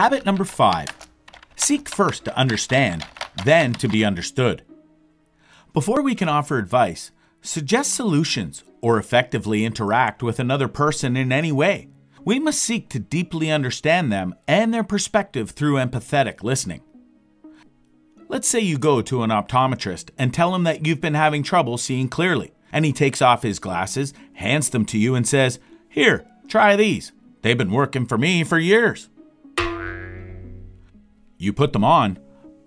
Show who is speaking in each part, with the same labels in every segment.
Speaker 1: Habit number 5. Seek first to understand, then to be understood. Before we can offer advice, suggest solutions, or effectively interact with another person in any way, we must seek to deeply understand them and their perspective through empathetic listening. Let's say you go to an optometrist and tell him that you've been having trouble seeing clearly, and he takes off his glasses, hands them to you, and says, "Here, try these. They've been working for me for years." You put them on,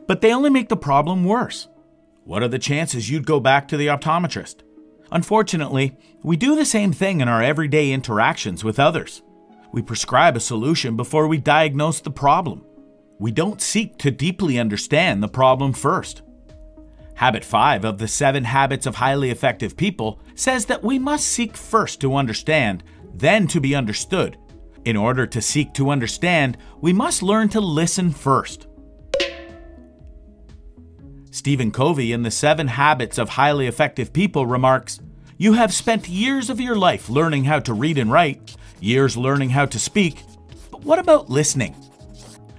Speaker 1: but they only make the problem worse. What are the chances you'd go back to the optometrist? Unfortunately, we do the same thing in our everyday interactions with others. We prescribe a solution before we diagnose the problem. We don't seek to deeply understand the problem first. Habit 5 of the 7 Habits of Highly Effective People says that we must seek first to understand, then to be understood. In order to seek to understand, we must learn to listen first. Stephen Covey in the 7 Habits of Highly Effective People remarks, "You have spent years of your life learning how to read and write, years learning how to speak, but what about listening?"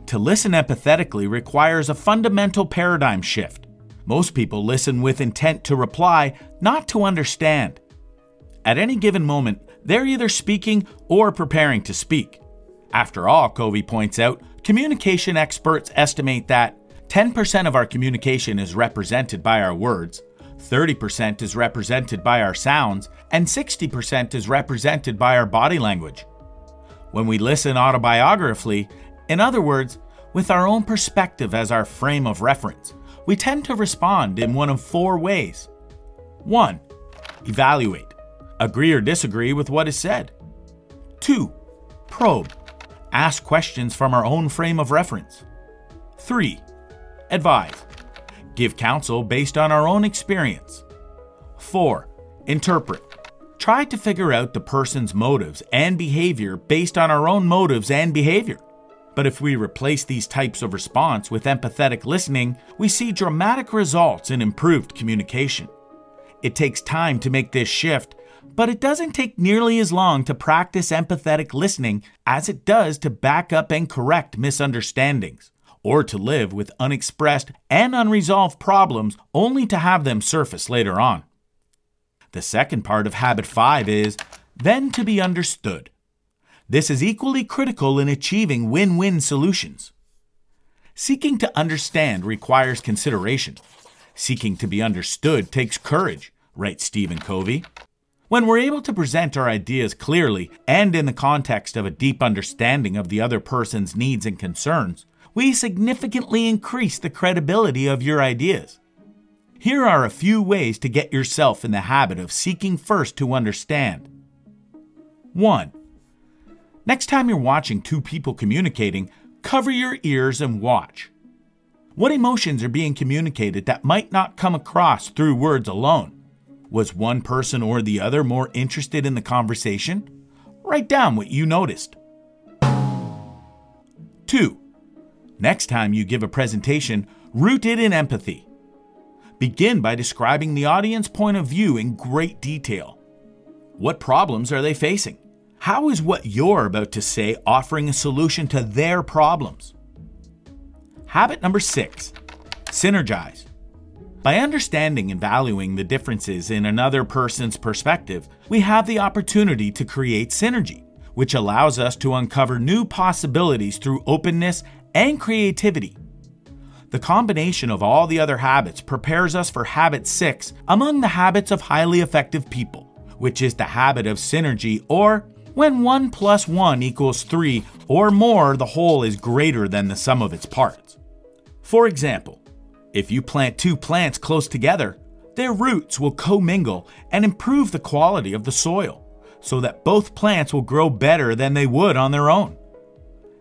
Speaker 1: To listen empathetically requires a fundamental paradigm shift. Most people listen with intent to reply, not to understand. At any given moment, they're either speaking or preparing to speak. After all, Covey points out, communication experts estimate that 10% of our communication is represented by our words, 30% is represented by our sounds, and 60% is represented by our body language. When we listen autobiographically, in other words, with our own perspective as our frame of reference, we tend to respond in one of 4 ways. 1. Evaluate. Agree or disagree with what is said. 2. Probe. Ask questions from our own frame of reference. 3. Advise. Give counsel based on our own experience. 4. Interpret. Try to figure out the person's motives and behavior based on our own motives and behavior. But if we replace these types of response with empathetic listening, we see dramatic results in improved communication. It takes time to make this shift, but it doesn't take nearly as long to practice empathetic listening as it does to back up and correct misunderstandings, or to live with unexpressed and unresolved problems only to have them surface later on. The second part of Habit 5 is, then to be understood. This is equally critical in achieving win-win solutions. Seeking to understand requires consideration. Seeking to be understood takes courage, writes Stephen Covey. When we're able to present our ideas clearly and in the context of a deep understanding of the other person's needs and concerns, we significantly increase the credibility of your ideas. Here are a few ways to get yourself in the habit of seeking first to understand. 1. Next time you're watching 2 people communicating, cover your ears and watch. What emotions are being communicated that might not come across through words alone? Was one person or the other more interested in the conversation? Write down what you noticed. 2. Next time you give a presentation, root it in empathy. Begin by describing the audience point of view in great detail. What problems are they facing? How is what you're about to say offering a solution to their problems? Habit number 6, synergize. By understanding and valuing the differences in another person's perspective, we have the opportunity to create synergy, which allows us to uncover new possibilities through openness and creativity. The combination of all the other habits prepares us for Habit 6 among the habits of highly effective people, which is the habit of synergy, or when 1 + 1 = 3 or more, the whole is greater than the sum of its parts. For example, if you plant 2 plants close together, their roots will commingle and improve the quality of the soil, so that both plants will grow better than they would on their own.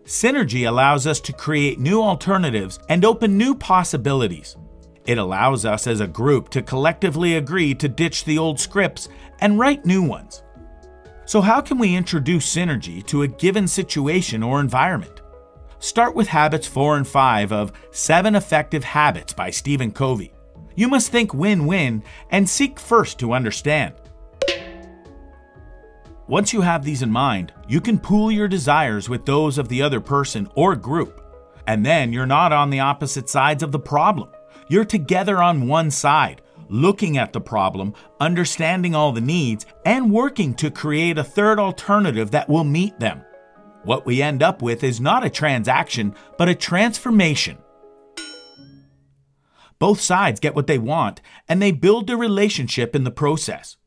Speaker 1: Synergy allows us to create new alternatives and open new possibilities. It allows us as a group to collectively agree to ditch the old scripts and write new ones. So how can we introduce synergy to a given situation or environment? Start with Habits 4 and 5 of 7 Effective Habits by Stephen Covey. You must think win-win and seek first to understand. Once you have these in mind, you can pool your desires with those of the other person or group. And then you're not on the opposite sides of the problem. You're together on one side, looking at the problem, understanding all the needs, and working to create a third alternative that will meet them. What we end up with is not a transaction, but a transformation. Both sides get what they want, and they build a relationship in the process.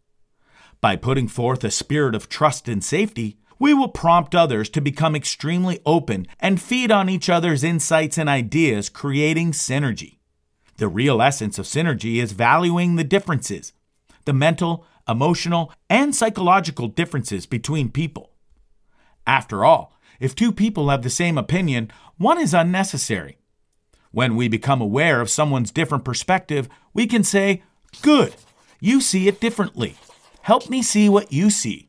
Speaker 1: By putting forth a spirit of trust and safety, we will prompt others to become extremely open and feed on each other's insights and ideas, creating synergy. The real essence of synergy is valuing the differences, the mental, emotional, and psychological differences between people. After all, if two people have the same opinion, one is unnecessary. When we become aware of someone's different perspective, we can say, "Good, you see it differently. Help me see what you see."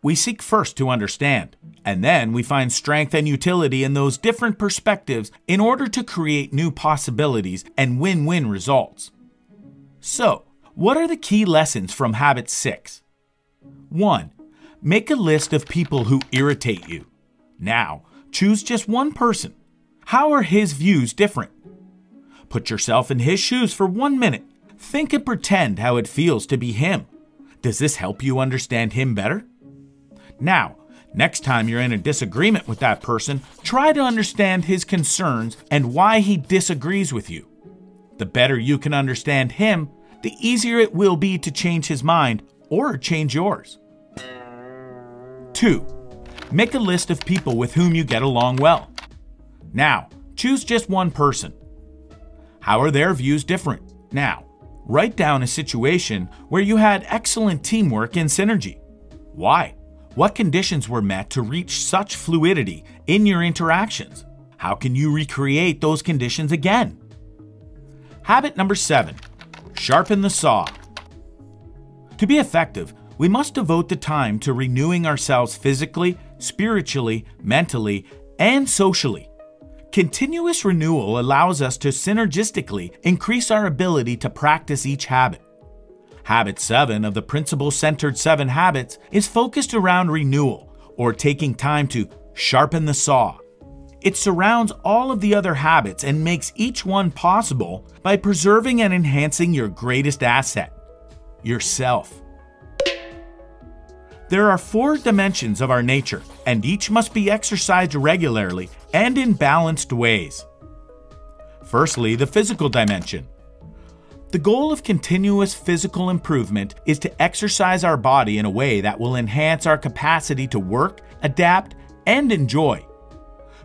Speaker 1: We seek first to understand, and then we find strength and utility in those different perspectives in order to create new possibilities and win-win results. So, what are the key lessons from Habit 6? 1. Make a list of people who irritate you. Now, choose just one person. How are his views different? Put yourself in his shoes for 1 minute. Think and pretend how it feels to be him. Does this help you understand him better? Now, next time you're in a disagreement with that person, try to understand his concerns and why he disagrees with you. The better you can understand him, the easier it will be to change his mind or change yours. 2. Make a list of people with whom you get along well. Now, choose just one person. How are their views different? Now, write down a situation where you had excellent teamwork and synergy. Why? What conditions were met to reach such fluidity in your interactions? How can you recreate those conditions again? Habit number 7. Sharpen the saw. To be effective, we must devote the time to renewing ourselves physically, spiritually, mentally, and socially. Continuous renewal allows us to synergistically increase our ability to practice each habit. Habit 7 of the Principle-Centered 7 Habits is focused around renewal, or taking time to sharpen the saw. It surrounds all of the other habits and makes each one possible by preserving and enhancing your greatest asset, yourself. There are 4 dimensions of our nature, and each must be exercised regularly and in balanced ways. Firstly, the physical dimension. The goal of continuous physical improvement is to exercise our body in a way that will enhance our capacity to work, adapt, and enjoy.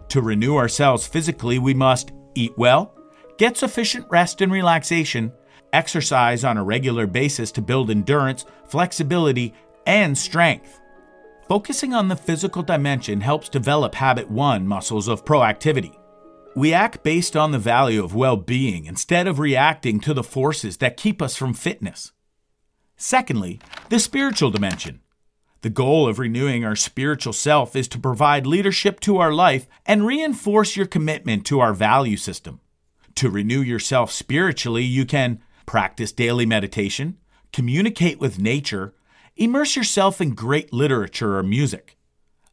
Speaker 1: To renew ourselves physically, we must eat well, get sufficient rest and relaxation, exercise on a regular basis to build endurance, flexibility, and strength. Focusing on the physical dimension helps develop Habit 1 muscles of proactivity. We act based on the value of well-being instead of reacting to the forces that keep us from fitness. Secondly, the spiritual dimension. The goal of renewing our spiritual self is to provide leadership to our life and reinforce your commitment to our value system. To renew yourself spiritually, you can practice daily meditation, communicate with nature, immerse yourself in great literature or music.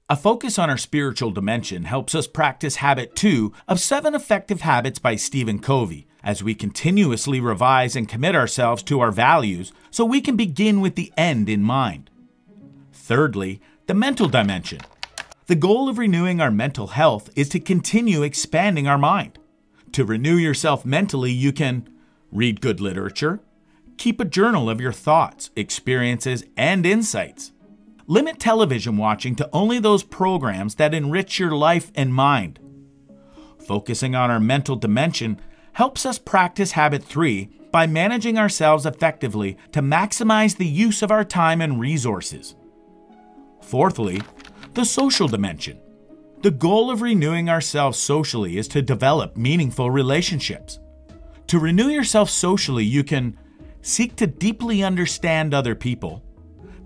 Speaker 1: A focus on our spiritual dimension helps us practice Habit 2 of 7 Effective Habits by Stephen Covey, as we continuously revise and commit ourselves to our values so we can begin with the end in mind. Thirdly, the mental dimension. The goal of renewing our mental health is to continue expanding our mind. To renew yourself mentally, you can read good literature, keep a journal of your thoughts, experiences, and insights. Limit television watching to only those programs that enrich your life and mind. Focusing on our mental dimension helps us practice Habit 3 by managing ourselves effectively to maximize the use of our time and resources. Fourthly, the social dimension. The goal of renewing ourselves socially is to develop meaningful relationships. To renew yourself socially, you can seek to deeply understand other people,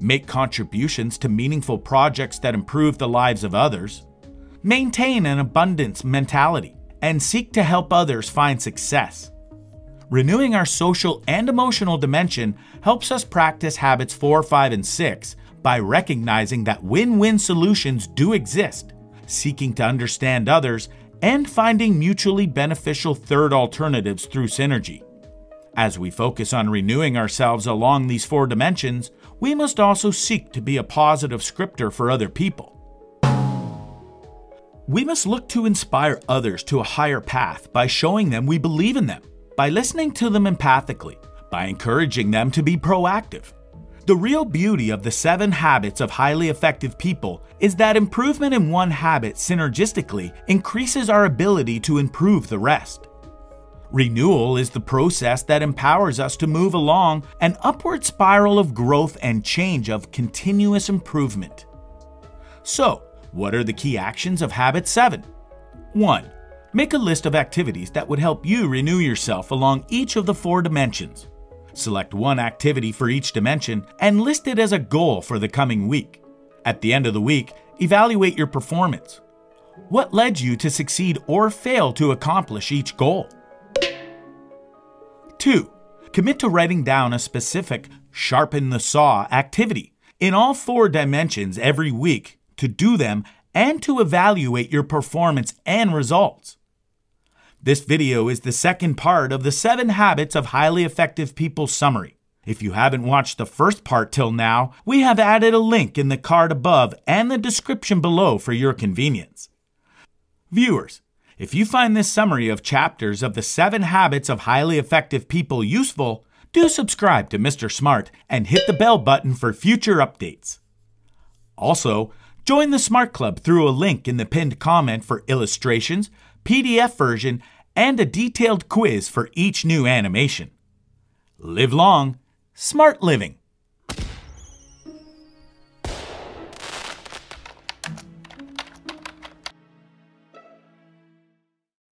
Speaker 1: make contributions to meaningful projects that improve the lives of others, maintain an abundance mentality, and seek to help others find success. Renewing our social and emotional dimension helps us practice Habits 4, 5, and 6 by recognizing that win-win solutions do exist, seeking to understand others, and finding mutually beneficial third alternatives through synergy. As we focus on renewing ourselves along these 4 dimensions, we must also seek to be a positive scripter for other people. We must look to inspire others to a higher path by showing them we believe in them, by listening to them empathically, by encouraging them to be proactive. The real beauty of the 7 habits of highly effective people is that improvement in one habit synergistically increases our ability to improve the rest. Renewal is the process that empowers us to move along an upward spiral of growth and change of continuous improvement. So, what are the key actions of Habit 7? 1. Make a list of activities that would help you renew yourself along each of the 4 dimensions. Select one activity for each dimension and list it as a goal for the coming week. At the end of the week, evaluate your performance. What led you to succeed or fail to accomplish each goal? 2. Commit to writing down a specific sharpen the saw activity in all 4 dimensions every week to do them and to evaluate your performance and results. This video is the second part of the 7 Habits of Highly Effective People summary. If you haven't watched the first part till now, we have added a link in the card above and the description below for your convenience. Viewers, if you find this summary of chapters of the 7 Habits of Highly Effective People useful, do subscribe to Mr. Smart and hit the bell button for future updates. Also, join the Smart Club through a link in the pinned comment for illustrations, PDF version, and a detailed quiz for each new animation. Live long, smart living.